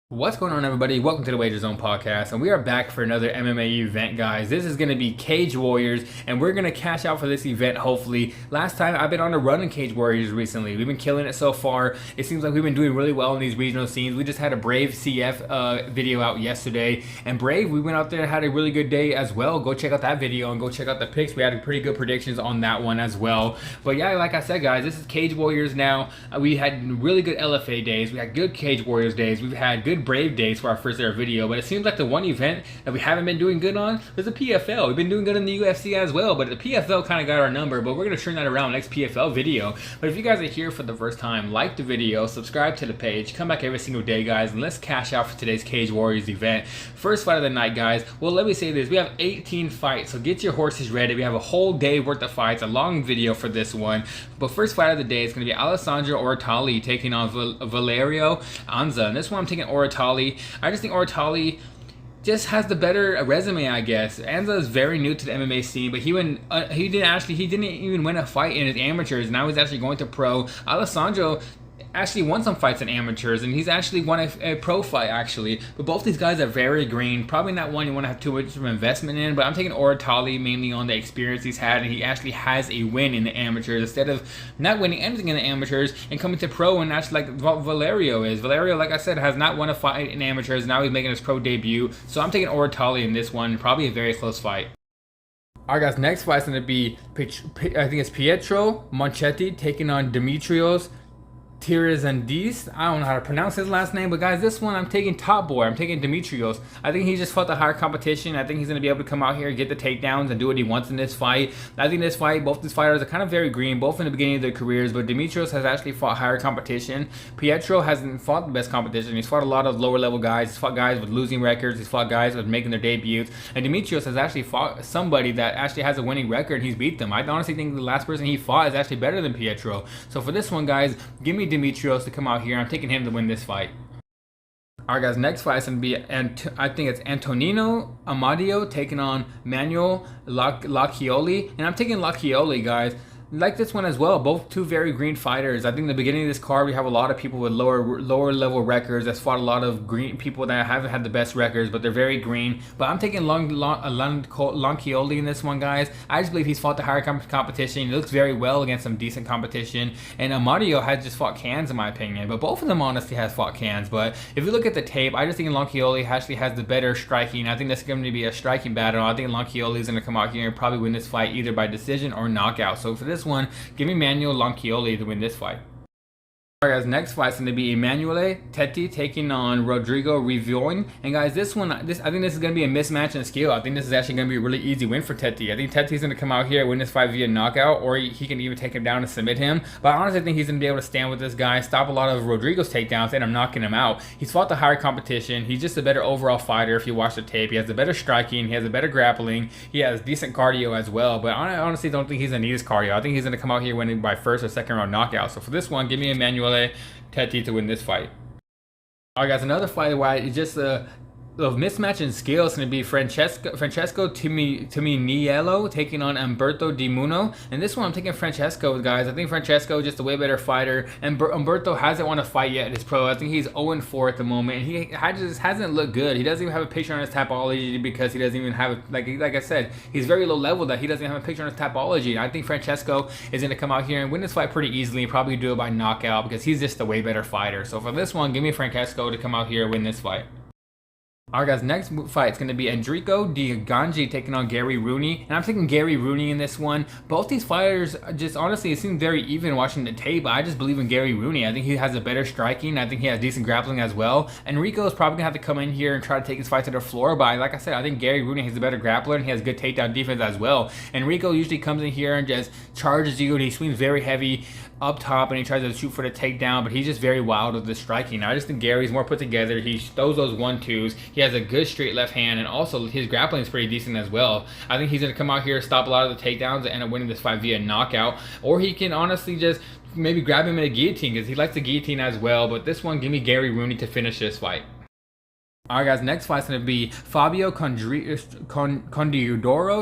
What's going on, everybody? Welcome to the Wager Zone podcast, and we are back for another MMA event, guys. This is going to be Cage Warriors, and we're going to cash out for this event, hopefully. Last time, I've been on a run in Cage Warriors recently. We've been killing it so far. It seems like we've been doing really well in these regional scenes. We just had a Brave CF video out yesterday, and Brave, we went out there and had a really good day as well. Go check out that video and go check out the picks. We had pretty good predictions on that one as well. But yeah, like I said, guys, this is Cage Warriors now. We had really good LFA days. We had good Cage Warriors days. We've had good Brave days for our first ever video, but it seems like the one event that we haven't been doing good on is the PFL. We've been doing good in the UFC as well, but the PFL kind of got our number, but we're going to turn that around next PFL video. But if you guys are here for the first time, like the video, subscribe to the page, come back every single day, guys, and let's cash out for today's Cage Warriors event. First fight of the night, guys. Well, let me say this. We have 18 fights, so get your horses ready. We have a whole day worth of fights, a long video for this one. But first fight of the day is going to be Alessandro Ortali taking on Valerio Anza. And this one I'm taking Ortali. I just think Ortali just has the better resume, I guess. Anza is very new to the MMA scene, but he didn't even win a fight in his amateurs. Now he's actually going to pro. Alessandro actually won some fights in amateurs, and he's actually won a pro fight actually. But both these guys are very green. Probably not one you want to have too much of an investment in, but I'm taking Ortali mainly on the experience he's had, and he actually has a win in the amateurs instead of not winning anything in the amateurs and coming to pro, and that's like Valerio is. Valerio, like I said, has not won a fight in amateurs. Now he's making his pro debut, so I'm taking Ortali in this one. Probably a very close fight. Alright, guys, next fight's going to be, I think it's Petro Manetti taking on Demetrious Tiraand. I don't know how to pronounce his last name, but guys, this one I'm taking Top Boy. I'm taking Demetrious. I think he just fought the higher competition. I think he's going to be able to come out here, get the takedowns, and do what he wants in this fight. I think this fight, both these fighters are kind of very green, both in the beginning of their careers, but Demetrious has actually fought higher competition. Petro hasn't fought the best competition. He's fought a lot of lower level guys. He's fought guys with losing records. He's fought guys with making their debuts. And Demetrious has actually fought somebody that actually has a winning record, and he's beat them. I honestly think the last person he fought is actually better than Petro. So for this one, guys, give me Demetrious to come out here. I'm taking him to win this fight. Alright, guys, next fight is going to be, I think it's Antonino Amaddio taking on Manuel Lioli. And I'm taking Lioli, guys. Like this one as well, both two very green fighters. I think in the beginning of this card we have a lot of people with lower level records that's fought a lot of green people that haven't had the best records, but they're very green. But I'm taking Lioli in this one, guys. I just believe he's fought the higher competition. He looks very well against some decent competition, and Amaddio has just fought cans in my opinion, but both of them honestly has fought cans. But if you look at the tape, I just think Lioli actually has the better striking. I think that's going to be a striking battle. I think Lioli is going to come out here and probably win this fight either by decision or knockout. So for this one, give me Manuel Lioli to win this fight. Alright, guys, next fight's going to be Emanuele Tetti taking on Rodrigo Rivoin. And guys, I think this is going to be a mismatch in skill. I think this is actually going to be a really easy win for Tetti. I think Tetti's going to come out here and win this fight via knockout, or he can even take him down and submit him. But I honestly think he's going to be able to stand with this guy, stop a lot of Rodrigo's takedowns, and I'm knocking him out. He's fought the higher competition. He's just a better overall fighter if you watch the tape. He has the better striking. He has a better grappling. He has decent cardio as well. But I honestly don't think he's going to need his cardio. I think he's going to come out here winning by first or second round knockout. So for this one, give me Emanuele Tetti to win this fight. Alright, guys, another fight where it's just a mismatch in skill is going to be Franchesco Timignello taking on Alberto Di Muno. And this one I'm taking Franchesco, guys. I think Franchesco is just a way better fighter, and Alberto hasn't won a fight yet in his pro. I think he's 0-4 at the moment, and he just hasn't looked good. He doesn't even have a picture on his Tapology because he doesn't even have, like I said, he's very low level that he doesn't have a picture on his Tapology. And I think Franchesco is going to come out here and win this fight pretty easily and probably do it by knockout because he's just a way better fighter. So for this one, give me Franchesco to come out here and win this fight. Alright, guys, next fight is going to be Enrico Diaganji taking on Gary Rooney. And I'm taking Gary Rooney in this one. Both these fighters, just honestly, it seems very even watching the tape. I just believe in Gary Rooney. I think he has a better striking. I think he has decent grappling as well. Enrico is probably going to have to come in here and try to take his fight to the floor. But like I said, I think Gary Rooney has a better grappler, and he has good takedown defense as well. Enrico usually comes in here and just charges you, and he swings very heavy up top, and he tries to shoot for the takedown, but he's just very wild with the striking. I just think Gary's more put together. He throws those 1-2s. He has a good straight left hand, and also his grappling is pretty decent as well. I think he's going to come out here, stop a lot of the takedowns, and end up winning this fight via knockout. Or he can honestly just maybe grab him in a guillotine because he likes the guillotine as well. But this one, give me Gary Rooney to finish this fight. Alright guys, next fight's going to be Fabio Kondodoro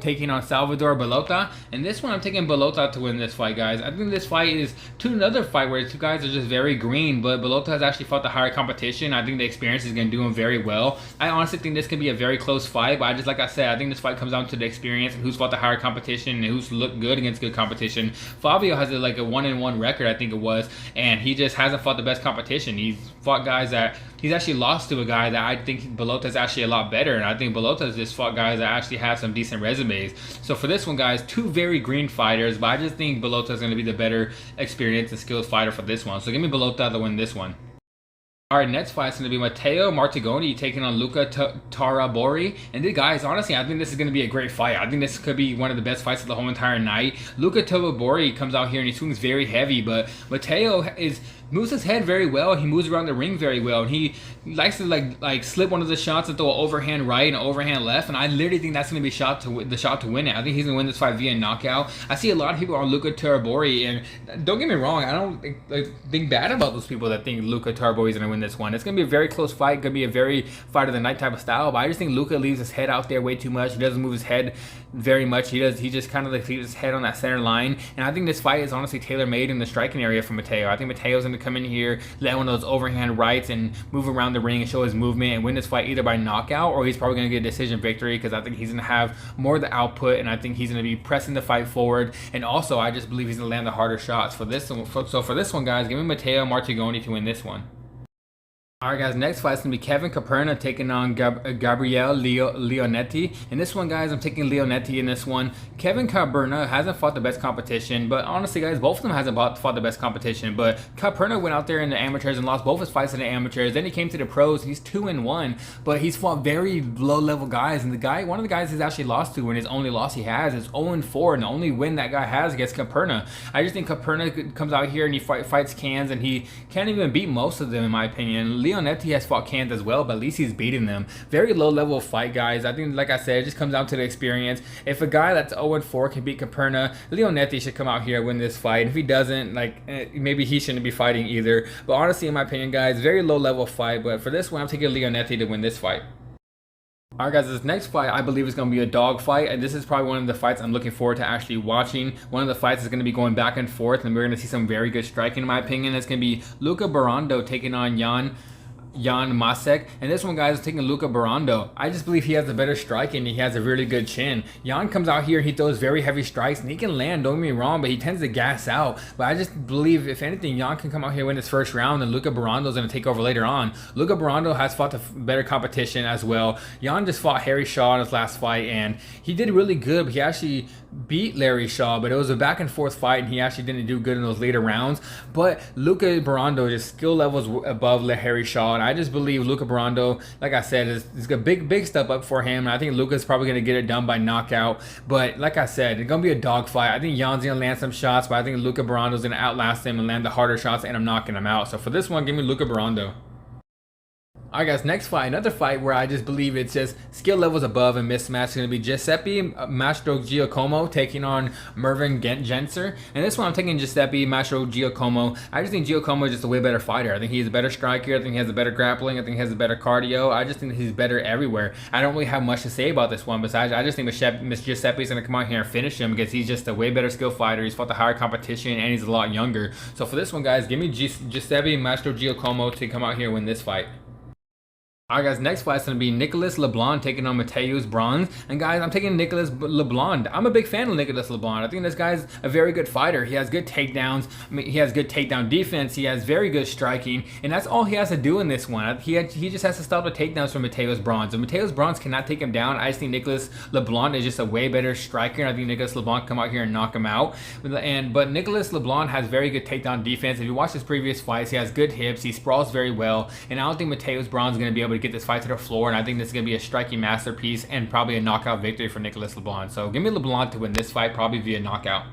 taking on Salvador Balota. And this one, I'm taking Balota to win this fight, guys. I think this fight is to another fight where the two guys are just very green, but Balota has actually fought the higher competition. I think the experience is going to do him very well. I honestly think this could be a very close fight, but like I said, I think this fight comes down to the experience and who's fought the higher competition and who's looked good against good competition. Fabio has like a 1-1 record, I think it was, and he just hasn't fought the best competition. He's fought guys that he's actually lost to a guy that I think Balota is actually a lot better, and I think Balota just fought guys that actually have some decent resumes. So for this one, guys, two very green fighters, but I just think Balota is going to be the better experienced and skilled fighter for this one. So give me Balota to win this one. Alright, next fight is going to be Matteo Martiggoni taking on Luca Tarabori. And guys, honestly, I think this is going to be a great fight. I think this could be one of the best fights of the whole entire night. Luca Tarabori comes out here and he swings very heavy, but Matteo moves his head very well. He moves around the ring very well, and he likes to like slip one of the shots and throw an overhand right and an overhand left. And I literally think that's going to be the shot to win it. I think he's going to win this fight via knockout. I see a lot of people on Luca Tarabori, and don't get me wrong, I don't think bad about those people that think Luca Tarabori is going to win this one. It's going to be a very close fight. Going to be a very fight of the night type of style. But I just think Luca leaves his head out there way too much. He doesn't move his head very much. He just kind of leaves his head on that center line. And I think this fight is honestly tailor-made in the striking area for Matteo. I think Matteo's going to come in here, let one of those overhand rights, and move around the ring and show his movement and win this fight either by knockout, or he's probably going to get a decision victory, because I think he's going to have more of the output, and I think he's going to be pressing the fight forward. And also, I just believe he's going to land the harder shots for this one. So for this one, guys, give me Matteo Martiggoni to win this one. Alright guys, next fight is going to be Kevin Caperna taking on Gabriel Leonetti. And this one, guys, I'm taking Leonetti in this one. Kevin Caperna hasn't fought the best competition, but honestly, guys, both of them hasn't fought the best competition. But Caperna went out there in the amateurs and lost both his fights in the amateurs. Then he came to the pros, and he's 2-1, but he's fought very low-level guys. And one of the guys he's actually lost to, and his only loss he has is 0-4, and the only win that guy has against Caperna. I just think Caperna comes out here and he fights cans, and he can't even beat most of them, in my opinion. Leonetti has fought cans as well, but at least he's beating them. Very low level fight, guys. I think, like I said, it just comes down to the experience. If a guy that's 0-4 can beat Caperna, Leonetti should come out here and win this fight. And if he doesn't, maybe he shouldn't be fighting either. But honestly, in my opinion, guys, very low level fight. But for this one, I'm taking Leonetti to win this fight. Alright guys, this next fight I believe is going to be a dog fight, and this is probably one of the fights I'm looking forward to actually watching. One of the fights is going to be going back and forth, and we're going to see some very good striking, in my opinion. It's going to be Luca Barondo taking on Jan Masek, and this one, guys, is taking Luca Barondo. I just believe he has a better strike and he has a really good chin. Jan comes out here, he throws very heavy strikes, and he can land, don't get me wrong, but he tends to gas out. But I just believe, if anything, Jan can come out here win his first round, and Luca Barondo is going to take over later on. Luca Barondo has fought the better competition as well. Jan just fought Harry Shaw in his last fight, and he did really good, but he actually beat Larry Shaw, but it was a back and forth fight, and he actually didn't do good in those later rounds. But Luca Barondo, just skill levels above Harry Shaw, and I just believe Luca Barondo, like I said, is a big step up for him. And I think Luca's probably going to get it done by knockout. But like I said, it's going to be a dog fight. I think Jan's going to land some shots, but I think Luca Barondo's going to outlast him and land the harder shots, and I'm knocking him out. So for this one, give me Luca Barondo. Alright guys, next fight, another fight where I just believe it's just skill levels above and mismatch. It's going to be Giuseppe Mastro Giacomo taking on Mervin Genser. And this one I'm taking Giuseppe Mastro Giacomo. I just think Giacomo is just a way better fighter. I think he's a better striker. I think he has a better grappling. I think he has a better cardio. I just think he's better everywhere. I don't really have much to say about this one, besides I just think Miss Giuseppe is going to come out here and finish him, because he's just a way better skill fighter. He's fought the higher competition, and he's a lot younger. So for this one, guys, give me Giuseppe Mastro Giacomo to come out here and win this fight. Alright guys, next fight is going to be Nicolas LeBlanc taking on Mateus Bronze. And guys, I'm taking Nicolas LeBlanc. I'm a big fan of Nicolas LeBlanc. I think this guy's a very good fighter. He has good takedowns. I mean, he has good takedown defense. He has very good striking. And that's all he has to do in this one. He just has to stop the takedowns from Mateus Bronze. If Mateus Bronze cannot take him down, I just think Nicolas LeBlanc is just a way better striker. And I think Nicolas LeBlanc come out here and knock him out. But Nicolas LeBlanc has very good takedown defense. If you watch his previous fights, he has good hips. He sprawls very well. And I don't think Mateus Bronze is going to be able to get this fight to the floor, and I think this is going to be a striking masterpiece and probably a knockout victory for Nicolas LeBlanc. So give me LeBlanc to win this fight, probably via knockout.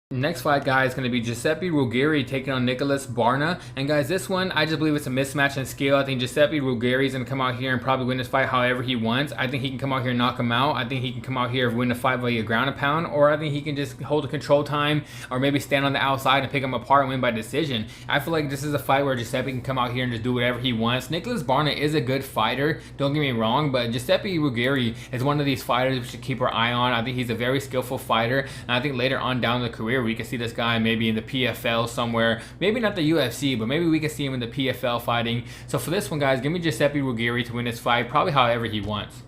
Next fight, guys, is going to be Giuseppe Ruggieri taking on Nicholas Barna. And guys, this one, I just believe it's a mismatch in skill. I think Giuseppe Ruggieri is going to come out here and probably win this fight however he wants. I think he can come out here and knock him out. I think he can come out here and win the fight via ground and pound, or I think he can just hold the control time, or maybe stand on the outside and pick him apart and win by decision. I feel like this is a fight where Giuseppe can come out here and just do whatever he wants. Nicholas Barna is a good fighter, don't get me wrong, but Giuseppe Ruggieri is one of these fighters we should keep our eye on. I think he's a very skillful fighter, and I think later on down the career we can see this guy maybe in the PFL somewhere, maybe not the UFC, but maybe we can see him in the PFL fighting. So for this one, guys, give me Giuseppe Ruggieri to win this fight, probably however he wants.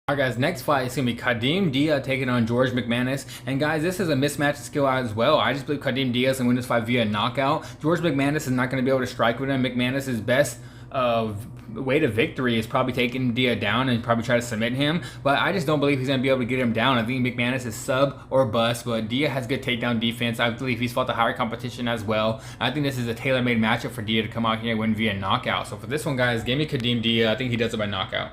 Alright guys, next fight is going to be Kadim Dia taking on George McManus. And guys, this is a mismatch skill as well. I just believe Kadim Dia is going to win this fight via knockout. George McManus is not going to be able to strike with him. McManus' best way to victory is probably taking Dia down and probably try to submit him, but I just don't believe he's going to be able to get him down. I think McManus is sub or bust, but Dia has good takedown defense. I believe he's fought the higher competition as well. I think this is a tailor-made matchup for Dia to come out here and win via knockout. So for this one, guys, give me Kadim Dia. I think he does it by knockout.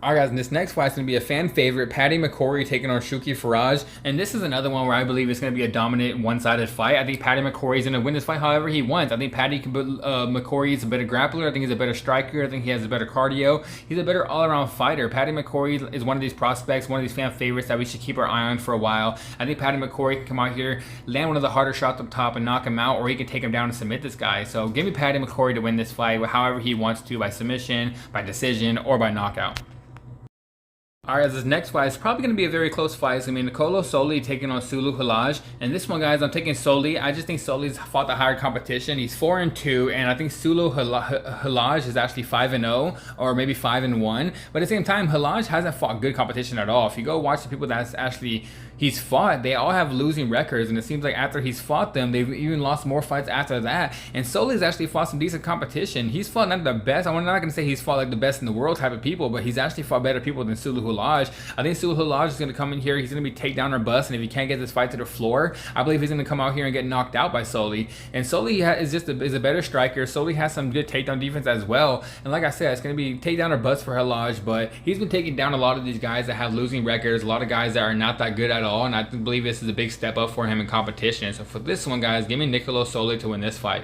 Alright guys, and this next fight is going to be a fan favorite, Paddy McCrory taking on Shuki Faraj, and this is another one where I believe it's going to be a dominant one-sided fight. I think Paddy McCrory is going to win this fight however he wants. I think McCrory is a better grappler. I think he's a better striker. I think he has a better cardio. He's a better all-around fighter. Paddy McCrory is one of these prospects, one of these fan favorites that we should keep our eye on for a while. I think Paddy McCrory can come out here, land one of the harder shots up top and knock him out, or he can take him down and submit this guy. So give me Paddy McCrory to win this fight however he wants to, by submission, by decision, or by knockout. Alright, this next fight is probably going to be a very close fight. It's going to be Nicolo Soli taking on Sulu Halaj. And this one, guys, I'm taking Soli. I just think Soli's fought the higher competition. He's 4-2, and I think Sulu Halaj is actually 5-0, or maybe 5-1. But at the same time, Halaj hasn't fought good competition at all. If you go watch the people that's actually he's fought, they all have losing records, and it seems like after he's fought them, they've even lost more fights after that. And Soli's actually fought some decent competition. He's fought not the best. I'm not going to say he's fought like the best in the world type of people, but he's actually fought better people than Sulu Halaj. I think Sulu Halaj is going to come in here. He's going to be takedown or bust, and if he can't get this fight to the floor, I believe he's going to come out here and get knocked out by Soli. And Soli is just is a better striker. Soli has some good takedown defense as well. And like I said, it's going to be takedown or bust for Halaj, but he's been taking down a lot of these guys that have losing records, a lot of guys that are not that good at all, and I believe this is a big step up for him in competition. So for this one, guys, give me Nicolo Soli to win this fight.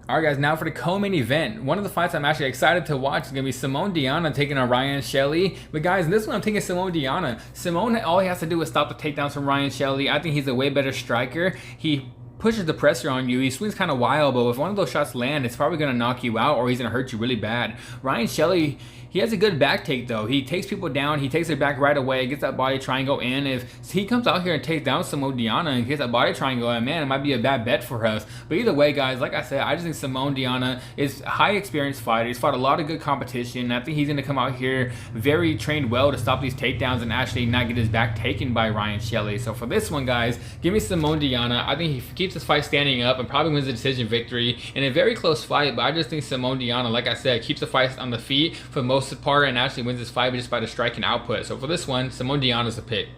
Alright guys, now for the co-main event. One of the fights I'm actually excited to watch is going to be Simone Diana taking on Ryan Shelley. But guys, this one I'm taking Simone Diana. Simone, all he has to do is stop the takedowns from Ryan Shelley. I think he's a way better striker. He pushes the pressure on you. He swings kind of wild, but if one of those shots land, it's probably going to knock you out, or he's going to hurt you really bad. Ryan Shelley, he has a good back take though. He takes people down, he takes it back right away, gets that body triangle in. If he comes out here and takes down Simone Diana and gets that body triangle in, man, it might be a bad bet for us. But either way, guys, like I said, I just think Simone Diana is a high experienced fighter. He's fought a lot of good competition. I think he's going to come out here very trained well to stop these takedowns and actually not get his back taken by Ryan Shelley. So for this one, guys, give me Simone Diana. I think he keeps this fight standing up and probably wins the decision victory in a very close fight, but I just think Simone Diana, like I said, keeps the fight on the feet for the most part and actually wins this fight just by the striking output. So for this one, Simone Diana's the pick.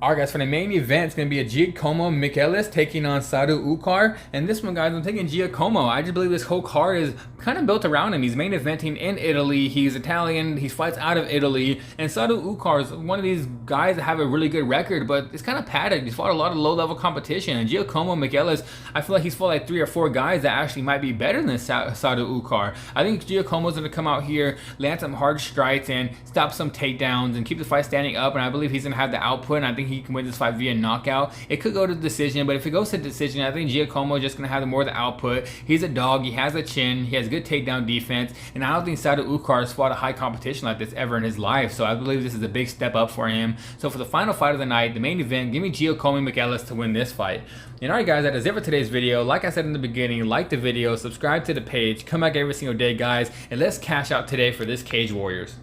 Alright guys, for the main event, it's going to be a Giacomo Michaelis taking on Sadu Ukar. And this one, guys, I'm taking Giacomo. I just believe this whole card is kind of built around him. He's main eventing in Italy. He's Italian. He fights out of Italy. And Sadu Ukar is one of these guys that have a really good record, but it's kind of padded. He's fought a lot of low-level competition. And Giacomo Michaelis, I feel like he's fought like 3 or 4 guys that actually might be better than Sadu Ukar. I think Giacomo's going to come out here, land some hard strikes, and stop some takedowns, and keep the fight standing up. And I believe he's going to have the output, and I think he can win this fight via knockout. It could go to decision, but if it goes to decision, I think Giacomo is just going to have more of the output. He's a dog. He has a chin. He has good takedown defense, and I don't think Sadu Ukar has fought a high competition like this ever in his life, so I believe this is a big step up for him. So for the final fight of the night, the main event, give me Giacomo Michaelis to win this fight. And alright guys, that is it for today's video. Like I said in the beginning, like the video, subscribe to the page, come back every single day, guys, and let's cash out today for this Cage Warriors.